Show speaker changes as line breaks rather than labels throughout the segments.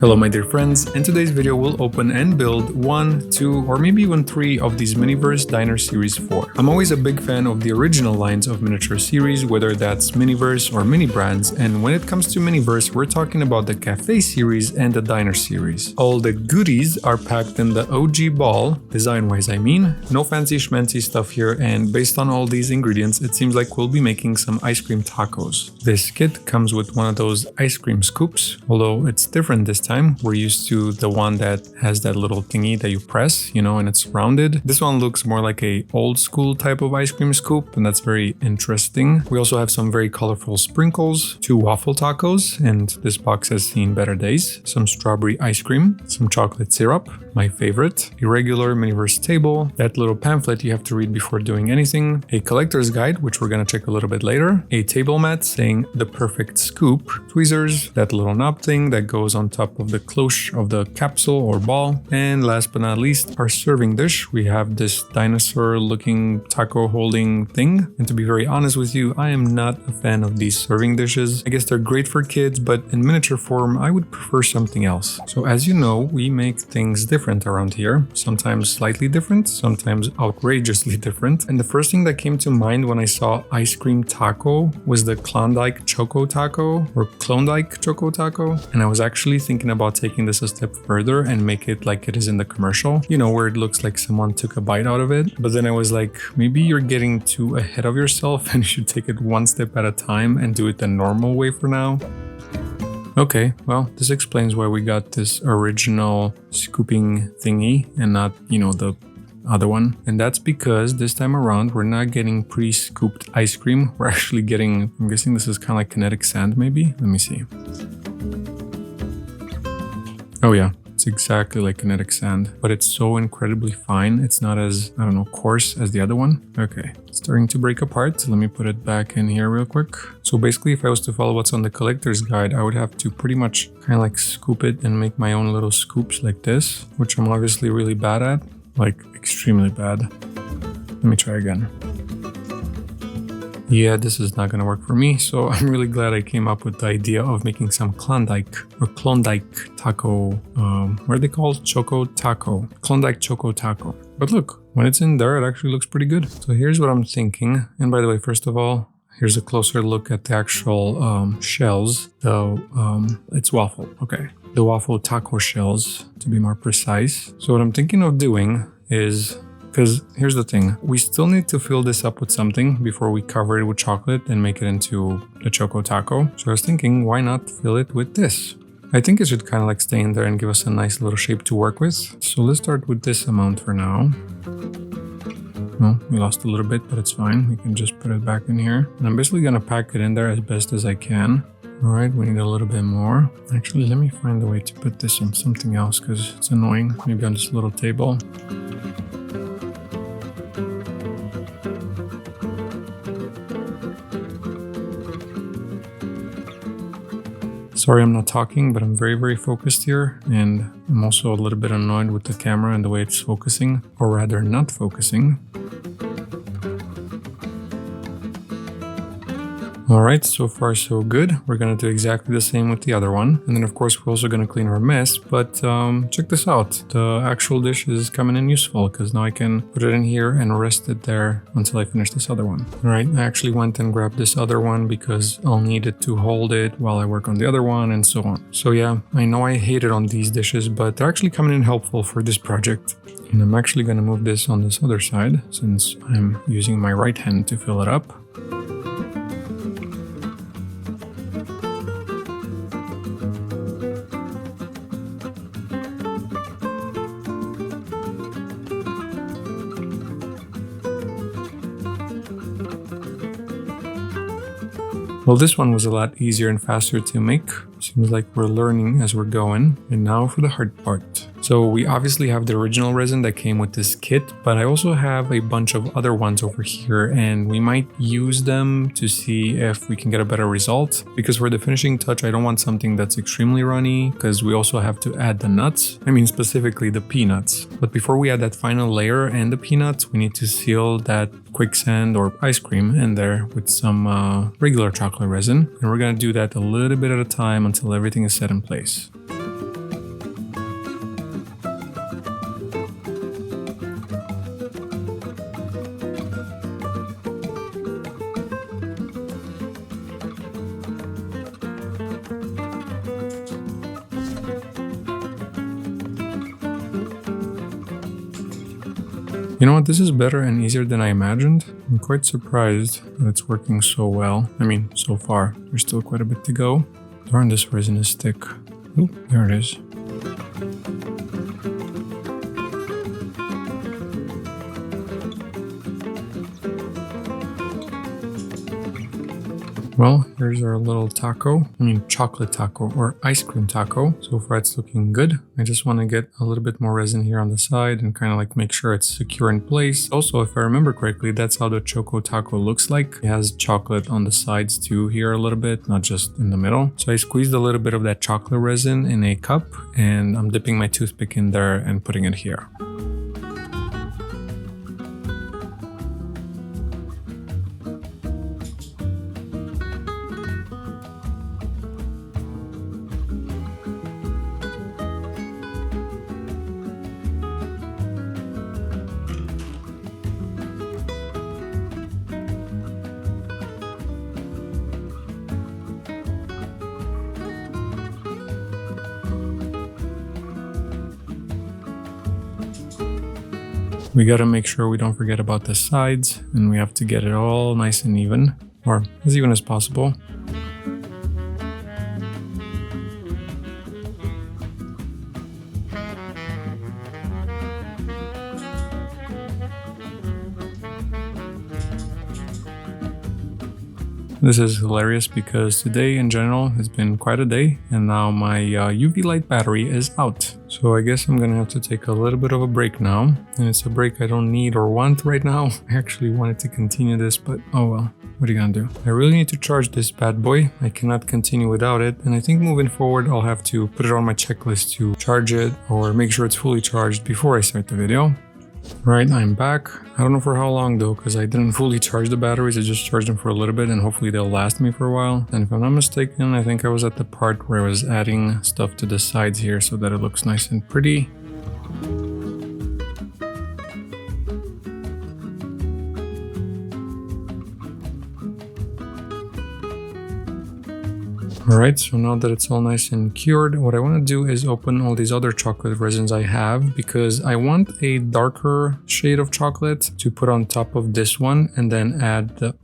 Hello my dear friends, in today's video we'll open and build 1, 2 or maybe even 3 of these MiniVerse Diner Series 4. I'm always a big fan of the original lines of miniature series, whether that's MiniVerse or mini brands, and when it comes to MiniVerse we're talking about the Cafe series and the Diner series. All the goodies are packed in the OG ball, design wise I mean, no fancy schmancy stuff here, and based on all these ingredients it seems like we'll be making some ice cream tacos. This kit comes with one of those ice cream scoops, although it's different this time. We're used to the one that has that little thingy that you press, and it's rounded. This one looks more like a old school type of ice cream scoop, and that's very interesting. We also have some very colorful sprinkles, 2 waffle tacos, and this box has seen better days, some strawberry ice cream, some chocolate syrup, my favorite, a regular MiniVerse table, that little pamphlet you have to read before doing anything, a collector's guide, which we're gonna check a little bit later, a table mat saying the perfect scoop, tweezers, that little knob thing that goes on top of the cloche of the capsule or ball, and last but not least, our serving dish. We have this dinosaur looking taco holding thing, and to be very honest with you, I am not a fan of these serving dishes. I guess they're great for kids, but in miniature form I would prefer something else. So as you know, we make things different around here, sometimes slightly different, sometimes outrageously different, and the first thing that came to mind when I saw ice cream taco was the Klondike Choco Taco or Klondike Choco Taco, and I was actually thinking about taking this a step further and make it like it is in the commercial, where it looks like someone took a bite out of it. But then I was like, maybe you're getting too ahead of yourself and you should take it one step at a time and do it the normal way for now. Okay, well, this explains why we got this original scooping thingy and not, the other one. And that's because this time around, we're not getting pre-scooped ice cream. We're actually getting, I'm guessing this is kind of like kinetic sand maybe? Let me see. Oh yeah, it's exactly like kinetic sand, but it's so incredibly fine. It's not as, coarse as the other one. Okay, it's starting to break apart. So let me put it back in here real quick. So basically, if I was to follow what's on the collector's guide, I would have to pretty much kind of like scoop it and make my own little scoops like this, which I'm obviously really bad at, like extremely bad. Let me try again. Yeah, this is not gonna work for me, so I'm really glad I came up with the idea of making some Klondike taco, what are they called? Choco taco. Klondike Choco Taco. But look, when it's in there, it actually looks pretty good. So here's what I'm thinking. And by the way, first of all, here's a closer look at the actual shells. It's waffle, okay. The waffle taco shells, to be more precise. So what I'm thinking of doing is, because here's the thing, we still need to fill this up with something before we cover it with chocolate and make it into the Choco Taco. So I was thinking, why not fill it with this? I think it should kind of like stay in there and give us a nice little shape to work with. So let's start with this amount for now. Well, we lost a little bit, but it's fine. We can just put it back in here. And I'm basically gonna pack it in there as best as I can. All right, we need a little bit more. Actually, let me find a way to put this on something else because it's annoying. Maybe on this little table. Sorry I'm not talking, but I'm very, very focused here, and I'm also a little bit annoyed with the camera and the way it's focusing, or rather not focusing. Alright, so far so good. We're gonna do exactly the same with the other one. And then of course we're also gonna clean our mess, but check this out. The actual dish is coming in useful because now I can put it in here and rest it there until I finish this other one. Alright, I actually went and grabbed this other one because I'll need it to hold it while I work on the other one and so on. So yeah, I know I hate it on these dishes, but they're actually coming in helpful for this project. And I'm actually gonna move this on this other side since I'm using my right hand to fill it up. Well, this one was a lot easier and faster to make. Seems like we're learning as we're going. And now for the hard part. So we obviously have the original resin that came with this kit, but I also have a bunch of other ones over here and we might use them to see if we can get a better result. Because for the finishing touch, I don't want something that's extremely runny because we also have to add the nuts. I mean, specifically the peanuts. But before we add that final layer and the peanuts, we need to seal that quicksand or ice cream in there with some regular chocolate resin. And we're gonna do that a little bit at a time until everything is set in place. You know what, this is better and easier than I imagined. I'm quite surprised that it's working so well. I mean, so far. There's still quite a bit to go. Darn, this resin is thick. Oop, there it is. Well, here's our little taco. I mean, chocolate taco or ice cream taco. So far it's looking good. I just want to get a little bit more resin here on the side and kind of like make sure it's secure in place. Also, if I remember correctly, that's how the choco taco looks like. It has chocolate on the sides too here a little bit, not just in the middle. So I squeezed a little bit of that chocolate resin in a cup and I'm dipping my toothpick in there and putting it here. We gotta make sure we don't forget about the sides, and we have to get it all nice and even, or as even as possible. This is hilarious because today in general has been quite a day and now my UV light battery is out. So I guess I'm gonna have to take a little bit of a break now, and it's a break I don't need or want right now. I actually wanted to continue this, but oh well, what are you gonna do? I really need to charge this bad boy. I cannot continue without it, and I think moving forward I'll have to put it on my checklist to charge it or make sure it's fully charged before I start the video. Right, I'm back. I don't know for how long though, because I didn't fully charge the batteries. I just charged them for a little bit and hopefully they'll last me for a while. And if I'm not mistaken, I think I was at the part where I was adding stuff to the sides here so that it looks nice and pretty. Alright, so now that it's all nice and cured, what I want to do is open all these other chocolate resins I have because I want a darker shade of chocolate to put on top of this one and then add the...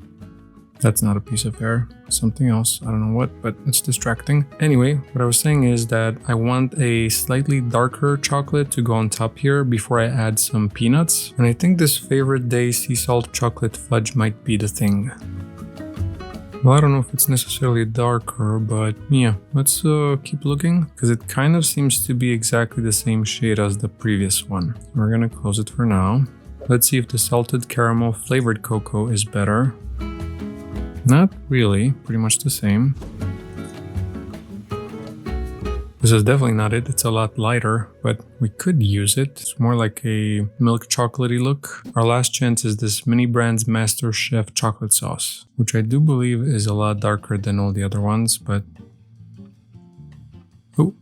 That's not a piece of hair, something else, I don't know what, but it's distracting. Anyway, what I was saying is that I want a slightly darker chocolate to go on top here before I add some peanuts. And I think this Favorite Day sea salt chocolate fudge might be the thing. Well, I don't know if it's necessarily darker, but yeah, let's keep looking because it kind of seems to be exactly the same shade as the previous one. We're gonna close it for now. Let's see if the salted caramel flavored cocoa is better. Not really, pretty much the same. This is definitely not it, it's a lot lighter, but we could use it. It's more like a milk chocolatey look. Our last chance is this Mini Brand's Master Chef chocolate sauce, which I do believe is a lot darker than all the other ones, but... Oh,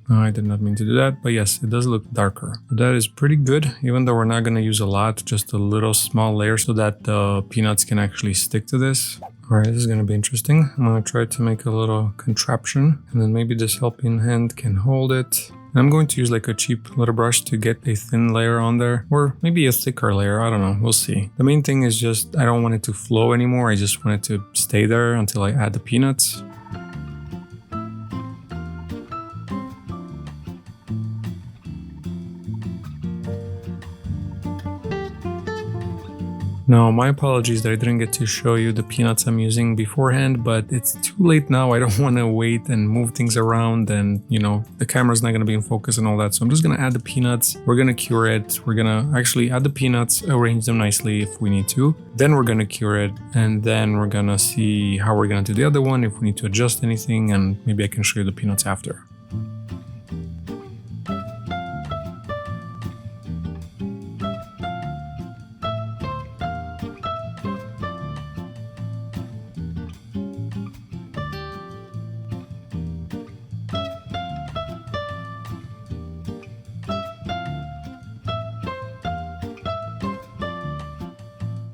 I did not mean to do that, but yes, it does look darker. That is pretty good, even though we're not going to use a lot, just a little small layer so that the peanuts can actually stick to this. Alright, this is going to be interesting. I'm going to try to make a little contraption and then maybe this helping hand can hold it. I'm going to use like a cheap little brush to get a thin layer on there or maybe a thicker layer. I don't know. We'll see. The main thing is just I don't want it to flow anymore. I just want it to stay there until I add the peanuts. Now, my apologies that I didn't get to show you the peanuts I'm using beforehand, but it's too late now. I don't want to wait and move things around and, you know, the camera's not going to be in focus and all that. So I'm just going to add the peanuts. We're going to cure it. We're going to actually add the peanuts, arrange them nicely if we need to. Then we're going to cure it. And then we're going to see how we're going to do the other one, if we need to adjust anything, and maybe I can show you the peanuts after.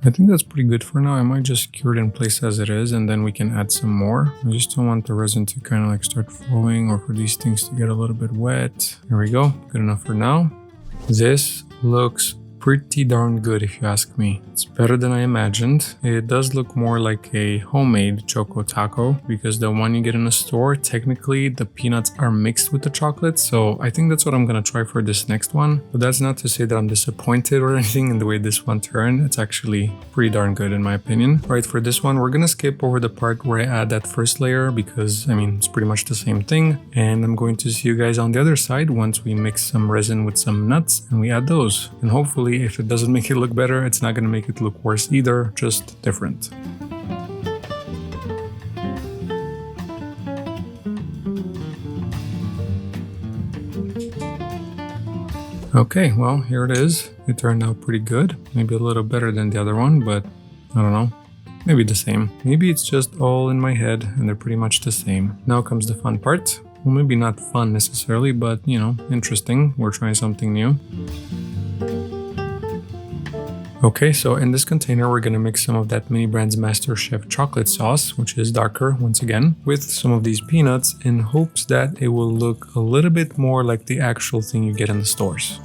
I think that's pretty good for now. I might just cure it in place as it is and then we can add some more. I just don't want the resin to kind of like start flowing or for these things to get a little bit wet. There we go. Good enough for now. This looks pretty darn good if you ask me. It's better than I imagined. It does look more like a homemade choco taco because the one you get in a store, technically the peanuts are mixed with the chocolate, so I think that's what I'm gonna try for this next one. But that's not to say that I'm disappointed or anything in the way this one turned. It's actually pretty darn good in my opinion. Right, for this one we're gonna skip over the part where I add that first layer because I mean it's pretty much the same thing, and I'm going to see you guys on the other side once we mix some resin with some nuts and we add those. And hopefully if it doesn't make it look better, it's not gonna make it look worse either, just different. Okay, well, here it is. It turned out pretty good. Maybe a little better than the other one, but I don't know. Maybe the same. Maybe it's just all in my head and they're pretty much the same. Now comes the fun part. Well, maybe not fun necessarily, but you know, interesting. We're trying something new. Okay, so in this container, we're gonna mix some of that Mini Brand's Master Chef chocolate sauce, which is darker once again, with some of these peanuts in hopes that it will look a little bit more like the actual thing you get in the stores.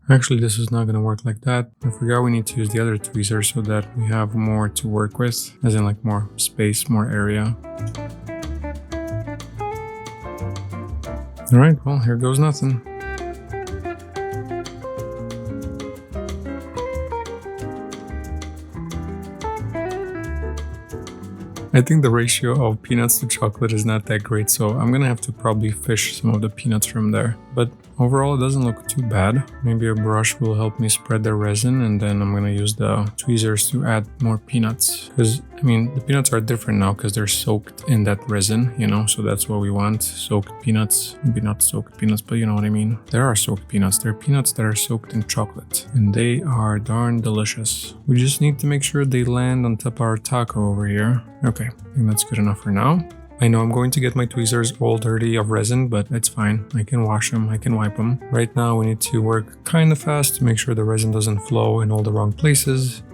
Actually, this is not going to work like that. I forgot we need to use the other tweezer so that we have more to work with, as in like more space, more area. Alright, well, here goes nothing. I think the ratio of peanuts to chocolate is not that great, so I'm gonna have to probably fish some of the peanuts from there. But overall, it doesn't look too bad. Maybe a brush will help me spread the resin, and then I'm gonna use the tweezers to add more peanuts. Because, I mean, the peanuts are different now because they're soaked in that resin, you know, so that's what we want. Soaked peanuts. Maybe not soaked peanuts, but you know what I mean. There are soaked peanuts. They're peanuts that are soaked in chocolate, and they are darn delicious. We just need to make sure they land on top of our taco over here. Okay, I think that's good enough for now. I know I'm going to get my tweezers all dirty of resin, but it's fine. I can wash them, I can wipe them. Right now we need to work kind of fast to make sure the resin doesn't flow in all the wrong places.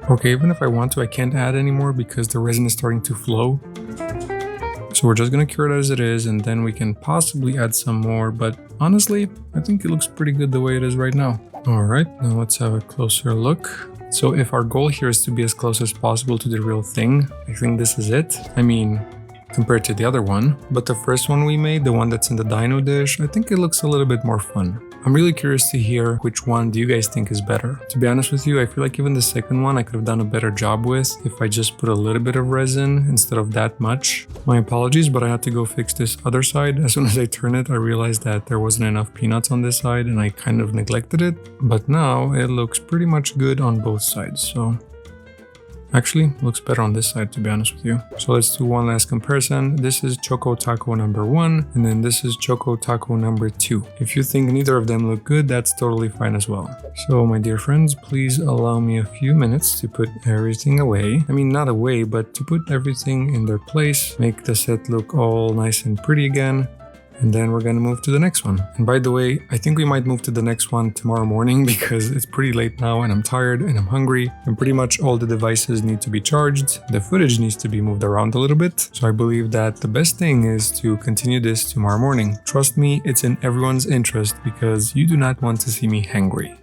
Okay, even if I want to, I can't add anymore because the resin is starting to flow. So we're just gonna cure it as it is, and then we can possibly add some more, but honestly, I think it looks pretty good the way it is right now. Alright, now let's have a closer look. So if our goal here is to be as close as possible to the real thing, I think this is it. I mean, compared to the other one. But the first one we made, the one that's in the dino dish, I think it looks a little bit more fun. I'm really curious to hear which one do you guys think is better. To be honest with you, I feel like even the second one I could have done a better job with if I just put a little bit of resin instead of that much. My apologies, but I had to go fix this other side. As soon as I turned it, I realized that there wasn't enough peanuts on this side and I kind of neglected it. But now it looks pretty much good on both sides, so... Actually, looks better on this side, to be honest with you. So let's do one last comparison. This is Choco Taco number 1, and then this is Choco Taco number 2. If you think neither of them look good, that's totally fine as well. So my dear friends, please allow me a few minutes to put everything away. I mean, not away, but to put everything in their place, make the set look all nice and pretty again. And then we're gonna move to the next one. And by the way, I think we might move to the next one tomorrow morning because it's pretty late now and I'm tired and I'm hungry. And pretty much all the devices need to be charged. The footage needs to be moved around a little bit. So I believe that the best thing is to continue this tomorrow morning. Trust me, it's in everyone's interest because you do not want to see me hangry.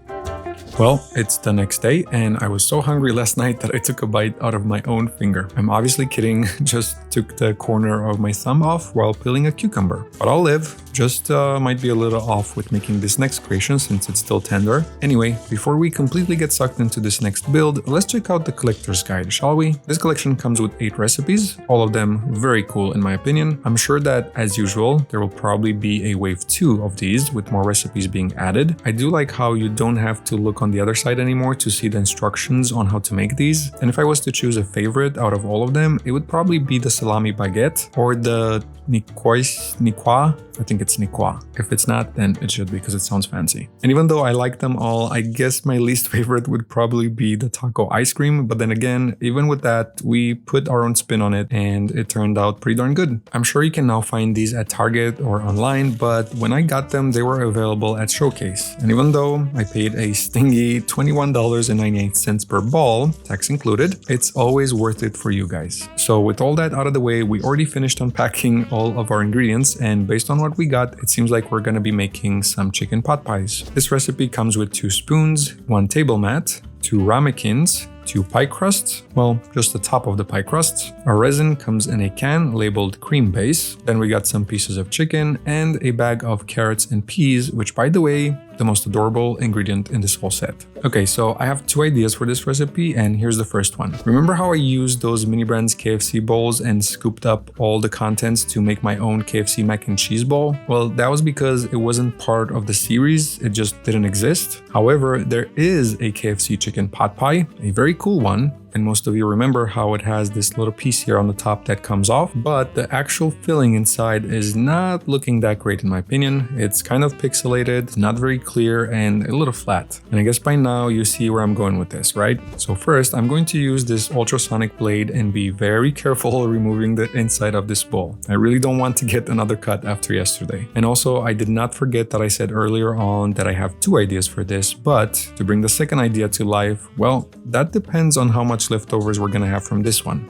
Well, it's the next day and I was so hungry last night that I took a bite out of my own finger. I'm obviously kidding, just took the corner of my thumb off while peeling a cucumber. But I'll live, just might be a little off with making this next creation since it's still tender. Anyway, before we completely get sucked into this next build, let's check out the collector's guide, shall we? This collection comes with 8 recipes, all of them very cool in my opinion. I'm sure that, as usual, there will probably be a wave 2 of these with more recipes being added. I do like how you don't have to look on the other side anymore to see the instructions on how to make these. And if I was to choose a favorite out of all of them, it would probably be the salami baguette or the Niqua. I think it's Niqua. If it's not, then it should be because it sounds fancy. And even though I like them all, I guess my least favorite would probably be the taco ice cream. But then again, even with that, we put our own spin on it and it turned out pretty darn good. I'm sure you can now find these at Target or online, but when I got them, they were available at Showcase. And even though I paid a stingy $21.98 per ball, tax included, it's always worth it for you guys. So with all that out of the way, we already finished unpacking all of our ingredients, and based on what we got, it seems like we're gonna be making some chicken pot pies. This recipe comes with 2 spoons, 1 table mat, 2 ramekins, 2 pie crusts, well, just the top of the pie crusts. Our resin comes in a can labeled cream base. Then we got some pieces of chicken and a bag of carrots and peas, which, by the way, the most adorable ingredient in this whole set. Okay, so I have 2 ideas for this recipe, and here's the first one. Remember how I used those Mini Brands KFC bowls and scooped up all the contents to make my own KFC mac and cheese bowl? Well, that was because it wasn't part of the series, it just didn't exist. However, there is a KFC chicken pot pie, a very cool one, and most of you remember how it has this little piece here on the top that comes off, but the actual filling inside is not looking that great in my opinion. It's kind of pixelated, not very clear, and a little flat. And I guess by now you see where I'm going with this, right? So first, I'm going to use this ultrasonic blade and be very careful removing the inside of this bowl. I really don't want to get another cut after yesterday. And also, I did not forget that I said earlier on that I have 2 ideas for this, but to bring the second idea to life, well, that depends on how much leftovers we're gonna have from this one.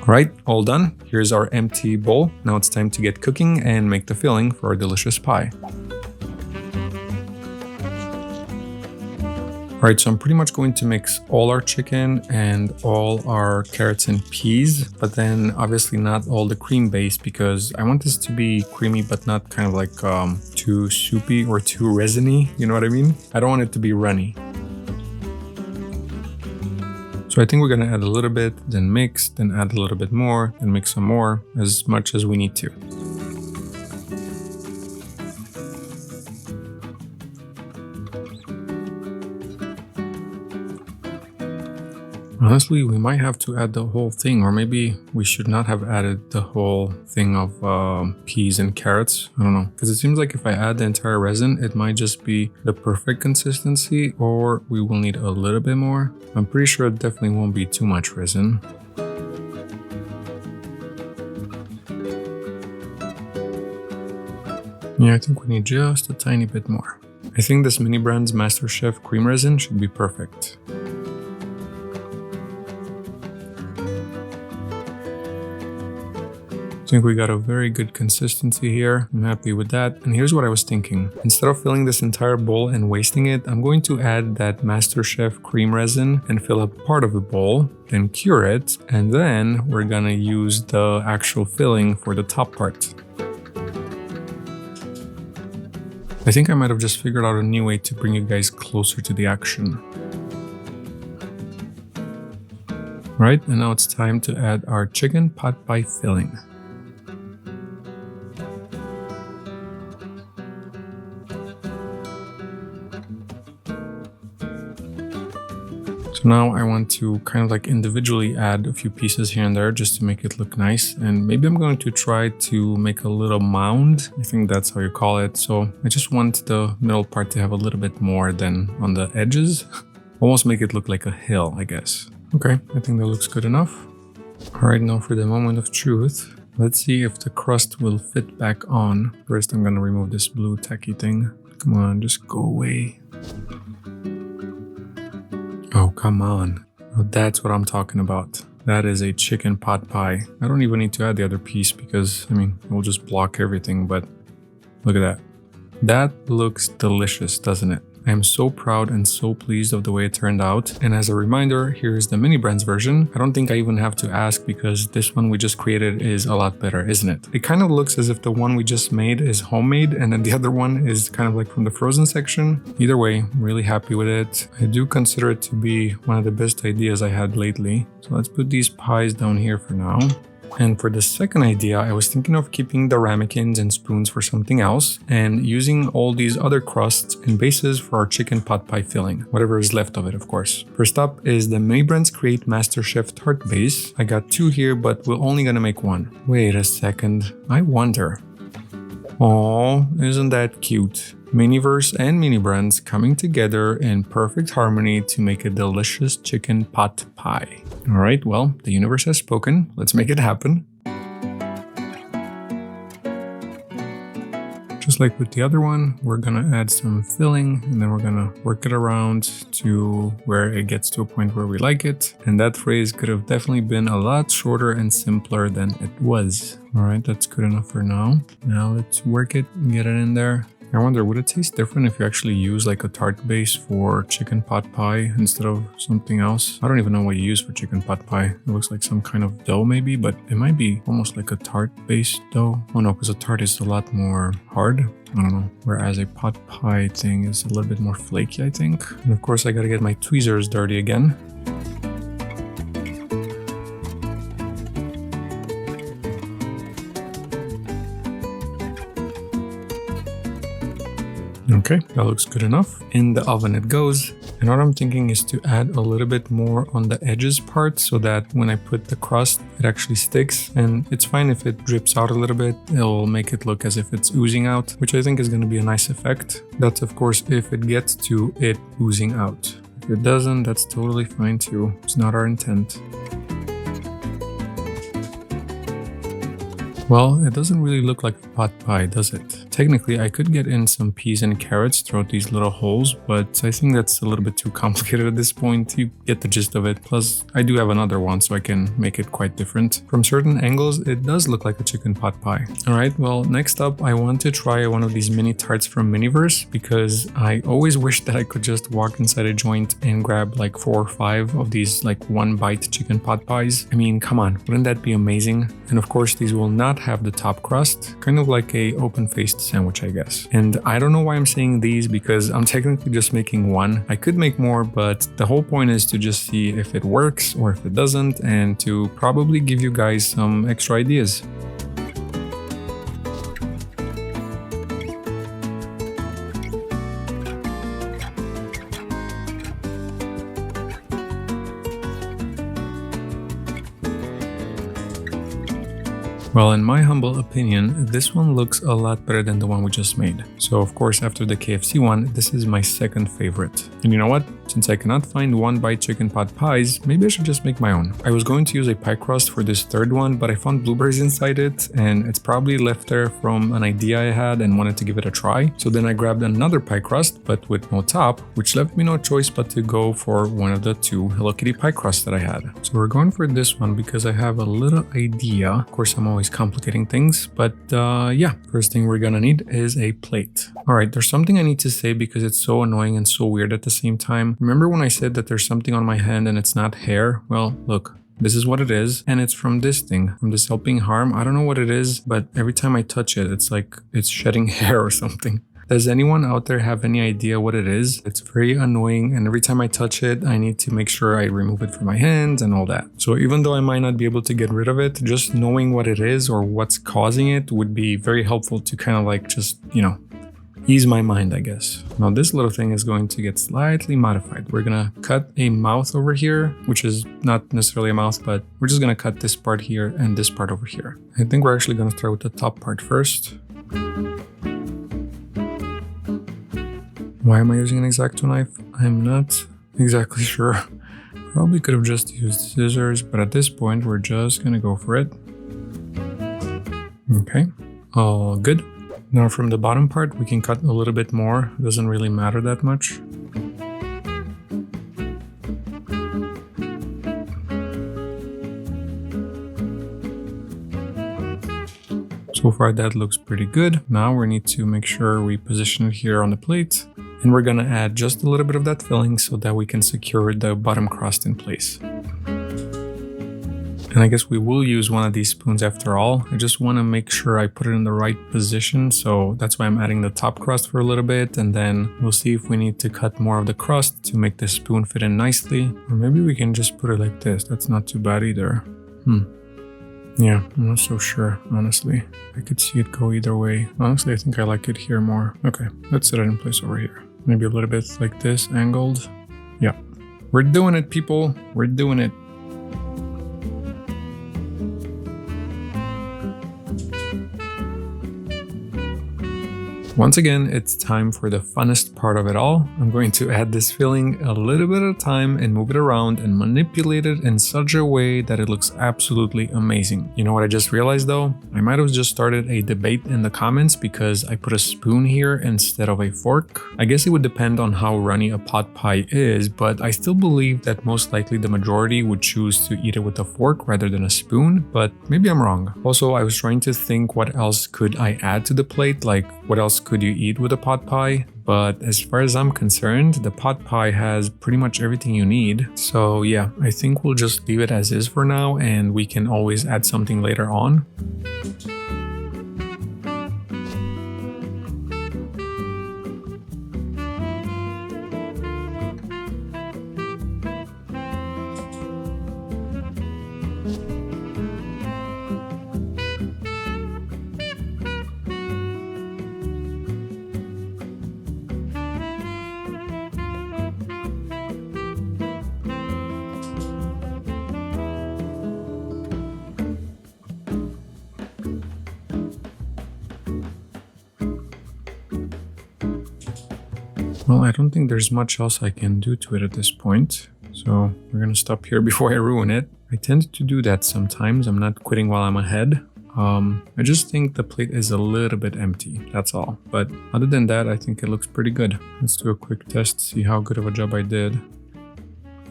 Alright, all done. Here's our empty bowl. Now it's time to get cooking and make the filling for our delicious pie. Alright, so I'm pretty much going to mix all our chicken and all our carrots and peas, but then obviously not all the cream base because I want this to be creamy but not kind of like too soupy or too resiny, you know what I mean? I don't want it to be runny. So I think we're gonna add a little bit, then mix, then add a little bit more, then mix some more, as much as we need to. Honestly, we might have to add the whole thing, or maybe we should not have added the whole thing of peas and carrots. I don't know, because it seems like if I add the entire resin, it might just be the perfect consistency, or we will need a little bit more. I'm pretty sure it definitely won't be too much resin. Yeah, I think we need just a tiny bit more. I think this Mini Brands MasterChef cream resin should be perfect. I think we got a very good consistency here. I'm happy with that. And here's what I was thinking. Instead of filling this entire bowl and wasting it, I'm going to add that MasterChef cream resin and fill up part of the bowl, then cure it, and then we're gonna use the actual filling for the top part. I think I might have just figured out a new way to bring you guys closer to the action. Right, and now it's time to add our chicken pot pie filling. So now I want to kind of like individually add a few pieces here and there just to make it look nice. And maybe I'm going to try to make a little mound. I think that's how you call it. So I just want the middle part to have a little bit more than on the edges. Almost make it look like a hill, I guess. Okay, I think that looks good enough. All right, now for the moment of truth. Let's see if the crust will fit back on. First, I'm gonna remove this blue tacky thing. Come on, just go away. Oh, come on. Oh, that's what I'm talking about. That is a chicken pot pie. I don't even need to add the other piece because, I mean, we'll just block everything, but look at that. That looks delicious, doesn't it? I am so proud and so pleased of the way it turned out. And as a reminder, here's the mini brands version. I don't think I even have to ask because this one we just created is a lot better, isn't it? It kind of looks as if the one we just made is homemade and then the other one is kind of like from the frozen section. Either way, I'm really happy with it. I do consider it to be one of the best ideas I had lately. So let's put these pies down here for now. And for the second idea, I was thinking of keeping the ramekins and spoons for something else and using all these other crusts and bases for our chicken pot pie filling, whatever is left of it, of course. First up is the MiniVerse Create MasterChef tart base. I got 2 here, but we're only gonna make 1. Wait a second, I wonder. Oh, isn't that cute? MiniVerse and mini brands coming together in perfect harmony to make a delicious chicken pot pie. Alright, well, the universe has spoken. Let's make it happen. Just like with the other one, we're gonna add some filling and then we're gonna work it around to where it gets to a point where we like it. And that phrase could have definitely been a lot shorter and simpler than it was. Alright, that's good enough for now. Now let's work it and get it in there. I wonder, would it taste different if you actually use like a tart base for chicken pot pie instead of something else? I don't even know what you use for chicken pot pie. It looks like some kind of dough maybe, but it might be almost like a tart based dough. Oh no, because a tart is a lot more hard. I don't know. Whereas a pot pie thing is a little bit more flaky, I think. And of course I gotta get my tweezers dirty again. Okay, that looks good enough. In the oven it goes. And what I'm thinking is to add a little bit more on the edges part so that when I put the crust, it actually sticks. And it's fine if it drips out a little bit. It'll make it look as if it's oozing out, which I think is going to be a nice effect. That's of course if it gets to it oozing out. If it doesn't, that's totally fine too. It's not our intent. Well, it doesn't really look like a pot pie, does it? Technically, I could get in some peas and carrots throughout these little holes, but I think that's a little bit too complicated at this point. You get the gist of it. Plus, I do have another one, so I can make it quite different. From certain angles, it does look like a chicken pot pie. Alright, well, next up, I want to try one of these mini tarts from MiniVerse because I always wish that I could just walk inside a joint and grab like 4 or 5 of these like 1-bite chicken pot pies. I mean, come on, wouldn't that be amazing? And of course, these will not have the top crust, kind of like a open-faced sandwich, I guess. And I don't know why I'm saying these because I'm technically just making 1. I could make more, but the whole point is to just see if it works or if it doesn't and to probably give you guys some extra ideas. Well, in my humble opinion, this one looks a lot better than the one we just made. So of course, after the KFC one, this is my second favorite. And you know what? Since I cannot find 1-bite chicken pot pies, maybe I should just make my own. I was going to use a pie crust for this third one, but I found blueberries inside it, and it's probably left there from an idea I had and wanted to give it a try. So then I grabbed another pie crust, but with no top, which left me no choice but to go for one of the 2 Hello Kitty pie crusts that I had. So we're going for this one because I have a little idea. Of course, I'm always complicating things, but yeah, first thing we're gonna need is a plate. Alright, there's something I need to say because it's so annoying and so weird at the same time. Remember when I said that there's something on my hand and it's not hair? Well, look. This is what it is, and it's from this thing, from this helping harm. I don't know what it is, but every time I touch it, it's like it's shedding hair or something. Does anyone out there have any idea what it is? It's very annoying, and every time I touch it, I need to make sure I remove it from my hands and all that. So even though I might not be able to get rid of it, just knowing what it is or what's causing it would be very helpful to kind of like just, you know, ease my mind, I guess. Now this little thing is going to get slightly modified. We're gonna cut a mouth over here, which is not necessarily a mouth, but we're just gonna cut this part here and this part over here. I think we're actually gonna start with the top part first. Why am I using an X-Acto knife? I'm not exactly sure. Probably could have just used scissors, but at this point we're just gonna go for it. Okay, all good. Now from the bottom part, we can cut a little bit more. It doesn't really matter that much. So far that looks pretty good. Now we need to make sure we position it here on the plate. And we're gonna add just a little bit of that filling so that we can secure the bottom crust in place. And I guess we will use one of these spoons after all. I just want to make sure I put it in the right position, so that's why I'm adding the top crust for a little bit, and then we'll see if we need to cut more of the crust to make the spoon fit in nicely. Or maybe we can just put it like this. That's not too bad either. Yeah, I'm not so sure, honestly. I could see it go either way. Honestly, I think I like it here more. Okay, let's set it in place over here. Maybe a little bit like this, angled. Yeah. We're doing it, people. We're doing it. Once again, it's time for the funnest part of it all. I'm going to add this filling a little bit at a time and move it around and manipulate it in such a way that it looks absolutely amazing. You know what I just realized though? I might have just started a debate in the comments because I put a spoon here instead of a fork. I guess it would depend on how runny a pot pie is, but I still believe that most likely the majority would choose to eat it with a fork rather than a spoon, but maybe I'm wrong. Also, I was trying to think what else could I add to the plate, like what else could you eat with a pot pie? But as far as I'm concerned, the pot pie has pretty much everything you need. So yeah, I think we'll just leave it as is for now, and we can always add something later on. Well, I don't think there's much else I can do to it at this point, so we're gonna stop here before I ruin it. I tend to do that sometimes. I'm not quitting while I'm ahead. I just think the plate is a little bit empty, that's all. But other than that, I think it looks pretty good. Let's do a quick test, see how good of a job I did.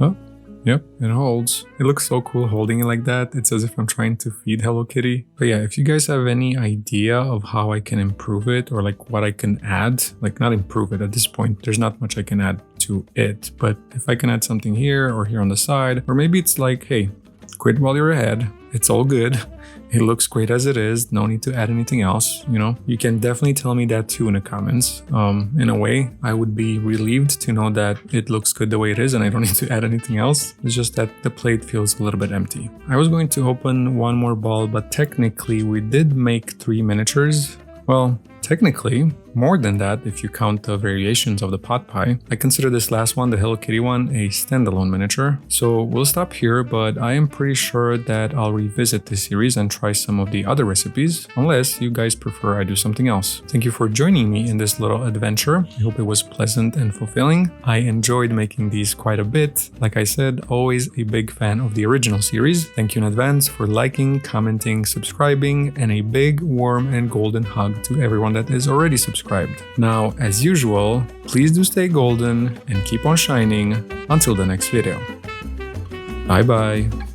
Oh, yep, it holds. It looks so cool holding it like that. It's as if I'm trying to feed Hello Kitty. But yeah, if you guys have any idea of how I can improve it or like what I can add, like not improve it at this point, there's not much I can add to it. But if I can add something here or here on the side, or maybe it's like, hey, quit while you're ahead. It's all good. It looks great as it is. No need to add anything else. You know, you can definitely tell me that too in the comments. In a way, I would be relieved to know that it looks good the way it is and I don't need to add anything else. It's just that the plate feels a little bit empty. I was going to open one more ball, but technically we did make 3 miniatures. Well, technically, more than that if you count the variations of the pot pie. I consider this last one, the Hello Kitty one, a standalone miniature. So we'll stop here, but I am pretty sure that I'll revisit this series and try some of the other recipes, unless you guys prefer I do something else. Thank you for joining me in this little adventure. I hope it was pleasant and fulfilling. I enjoyed making these quite a bit. Like I said, always a big fan of the original series. Thank you in advance for liking, commenting, subscribing, and a big, warm, and golden hug to everyone that is already subscribed. Now, as usual, please do stay golden and keep on shining until the next video. Bye bye.